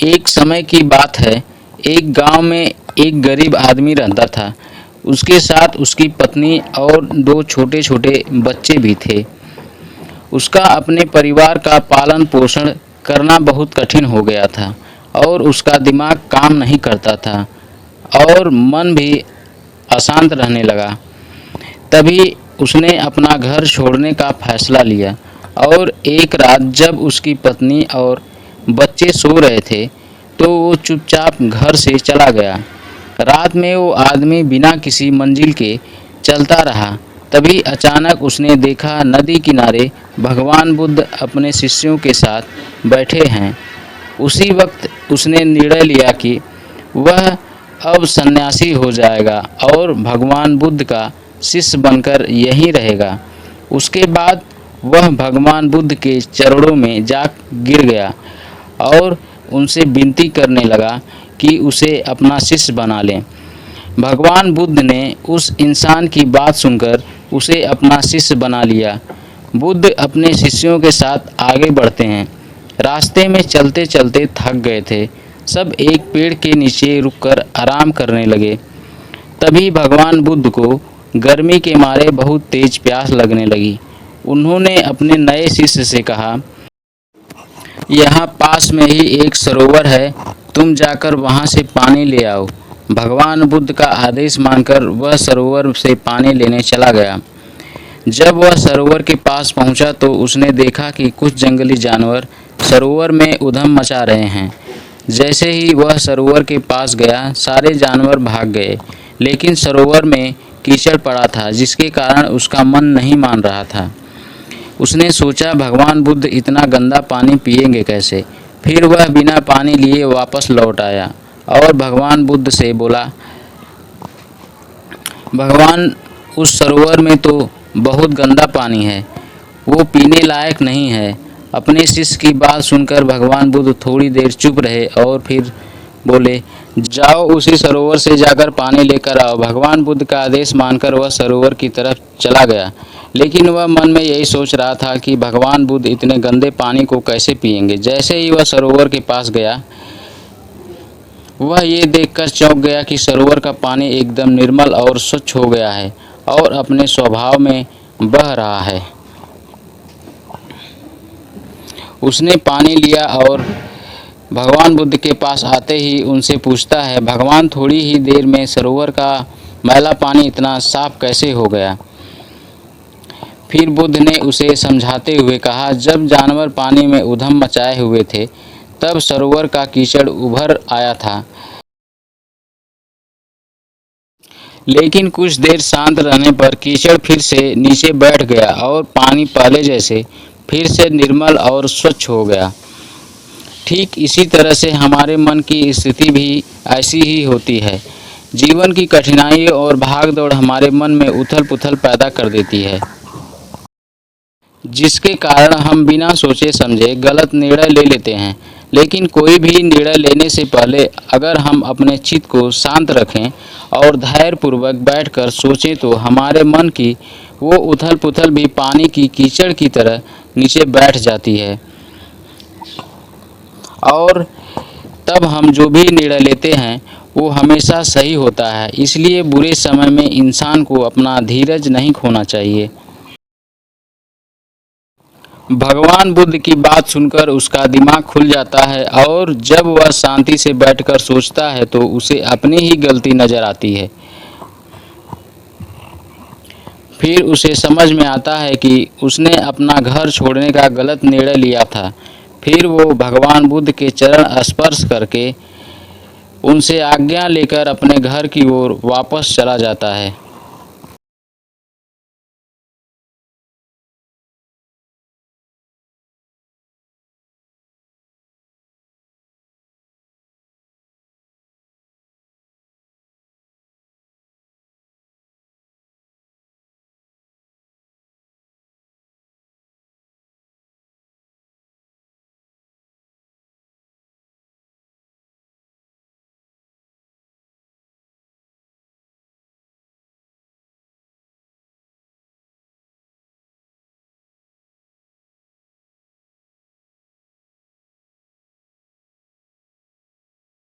एक समय की बात है। एक गांव में एक गरीब आदमी रहता था। उसके साथ उसकी पत्नी और दो छोटे छोटे बच्चे भी थे। उसका अपने परिवार का पालन पोषण करना बहुत कठिन हो गया था और उसका दिमाग काम नहीं करता था और मन भी अशांत रहने लगा। तभी उसने अपना घर छोड़ने का फैसला लिया और एक रात जब उसकी पत्नी और बच्चे सो रहे थे तो वो चुपचाप घर से चला गया। रात में वो आदमी बिना किसी मंजिल के चलता रहा। तभी अचानक उसने देखा नदी किनारे भगवान बुद्ध अपने शिष्यों के साथ बैठे हैं। उसी वक्त उसने निर्णय लिया कि वह अब सन्यासी हो जाएगा और भगवान बुद्ध का शिष्य बनकर यहीं रहेगा। उसके बाद वह भगवान बुद्ध के चरणों में जा गिर गया और उनसे विनती करने लगा कि उसे अपना शिष्य बना लें। भगवान बुद्ध ने उस इंसान की बात सुनकर उसे अपना शिष्य बना लिया। बुद्ध अपने शिष्यों के साथ आगे बढ़ते हैं। रास्ते में चलते चलते थक गए थे। सब एक पेड़ के नीचे रुककर आराम करने लगे। तभी भगवान बुद्ध को गर्मी के मारे बहुत तेज प्यास लगने लगी। उन्होंने अपने नए शिष्य से कहा, यहाँ पास में ही एक सरोवर है, तुम जाकर वहाँ से पानी ले आओ। भगवान बुद्ध का आदेश मानकर वह सरोवर से पानी लेने चला गया। जब वह सरोवर के पास पहुंचा तो उसने देखा कि कुछ जंगली जानवर सरोवर में उधम मचा रहे हैं। जैसे ही वह सरोवर के पास गया, सारे जानवर भाग गए, लेकिन सरोवर में कीचड़ पड़ा था जिसके कारण उसका मन नहीं मान रहा था। उसने सोचा भगवान बुद्ध इतना गंदा पानी पिएंगे कैसे। फिर वह बिना पानी लिए वापस लौट आया और भगवान बुद्ध से बोला, भगवान, उस सरोवर में तो बहुत गंदा पानी है, वो पीने लायक नहीं है। अपने शिष्य की बात सुनकर भगवान बुद्ध थोड़ी देर चुप रहे और फिर बोले, जाओ उसी सरोवर से जाकर पानी लेकर आओ। भगवान बुद्ध का आदेश मानकर वह सरोवर की तरफ चला गया, लेकिन वह मन में यही सोच रहा था कि भगवान बुद्ध इतने गंदे पानी को कैसे पिएंगे। जैसे ही वह सरोवर के पास गया, वह ये देखकर चौंक गया कि सरोवर का पानी एकदम निर्मल और स्वच्छ हो गया है और अपने स्वभाव में बह रहा है। उसने पानी लिया और भगवान बुद्ध के पास आते ही उनसे पूछता है, भगवान, थोड़ी ही देर में सरोवर का मैला पानी इतना साफ कैसे हो गया। फिर बुद्ध ने उसे समझाते हुए कहा, जब जानवर पानी में उधम मचाए हुए थे तब सरोवर का कीचड़ उभर आया था, लेकिन कुछ देर शांत रहने पर कीचड़ फिर से नीचे बैठ गया और पानी पहले जैसे फिर से निर्मल और स्वच्छ हो गया। ठीक इसी तरह से हमारे मन की स्थिति भी ऐसी ही होती है। जीवन की कठिनाई और भाग दौड़ हमारे मन में उथल पुथल पैदा कर देती है, जिसके कारण हम बिना सोचे समझे गलत निर्णय ले लेते हैं। लेकिन कोई भी निर्णय लेने से पहले अगर हम अपने चित्त को शांत रखें और धैर्यपूर्वक बैठकर सोचें तो हमारे मन की वो उथल पुथल भी पानी की कीचड़ की तरह नीचे बैठ जाती है और तब हम जो भी निर्णय लेते हैं वो हमेशा सही होता है। इसलिए बुरे समय में इंसान को अपना धीरज नहीं खोना चाहिए। भगवान बुद्ध की बात सुनकर उसका दिमाग खुल जाता है और जब वह शांति से बैठकर सोचता है तो उसे अपनी ही गलती नजर आती है। फिर उसे समझ में आता है कि उसने अपना घर छोड़ने का गलत निर्णय लिया था। फिर वो भगवान बुद्ध के चरण स्पर्श करके उनसे आज्ञा लेकर अपने घर की ओर वापस चला जाता है।